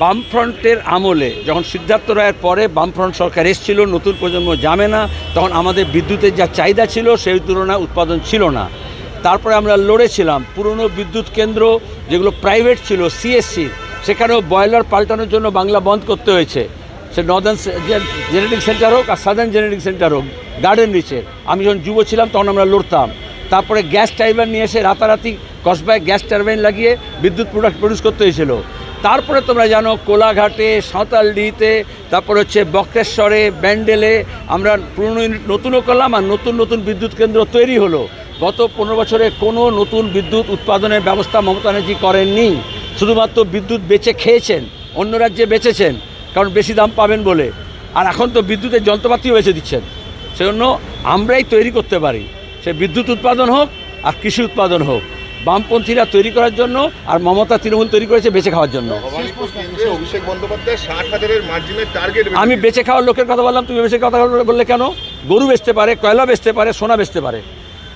বামফ্রন্টের আমলে যখন সিদ্ধার্থ রায়ের পরে বামফ্রন্ট সরকার এসেছিল, নতুন প্রজন্ম যাবে না, তখন আমাদের বিদ্যুতের যা চাহিদা ছিল সেই তুলনায় উৎপাদন ছিল না। তারপরে আমরা লড়েছিলাম পুরনো বিদ্যুৎ কেন্দ্র যেগুলো প্রাইভেট ছিল সিএসসি, সেখানেও বয়লার পাল্টানোর জন্য বাংলা বন্ধ করতে হয়েছে। সে নর্দার্ন জেনারেটিং সেন্টার হোক আর সাদার্ন জেনারেটিং সেন্টার হোক, গার্ডেন রিচের। আমি যখন যুব ছিলাম তখন আমরা লড়তাম। তারপরে গ্যাস টারবাইন নিয়ে এসে রাতারাতি কসবায় গ্যাস টারবাইন লাগিয়ে বিদ্যুৎ প্রডিউস করতে হয়েছিল। তারপরে তোমরা জানো কোলাঘাটে, সাঁওতালডিহিতে, তারপর হচ্ছে বক্রেশ্বরে, ব্যান্ডেলে আমরা পুরনো নতুনও করলাম আর নতুন নতুন বিদ্যুৎ কেন্দ্র তৈরি হলো। গত 15 বছরে কোনো নতুন বিদ্যুৎ উৎপাদনের ব্যবস্থা মমতা ব্যানার্জি করেননি। শুধুমাত্র বিদ্যুৎ বেচে খেয়েছেন, অন্য রাজ্যে বেচেছেন কারণ বেশি দাম পাবেন বলে। আর এখন তো বিদ্যুতের যন্ত্রপাতিও বেচে দিচ্ছেন। সেজন্য আমরাই তৈরি করতে পারি, সে বিদ্যুৎ উৎপাদন হোক আর কৃষি উৎপাদন হোক। বামপন্থীরা তৈরি করার জন্য আর মমতা তৃণমূল তৈরি করেছে বেঁচে খাওয়ার জন্য। অভিষেক বন্দ্যোপাধ্যায় 60,000-এর মার্জিনের টার্গেট। আমি বেঁচে খাওয়ার লোকের কথা বললাম, তুমি বেঁচে কথা বললে কেন? গরু বেচতে পারে, কয়লা বেচতে পারে, সোনা বেচতে পারে।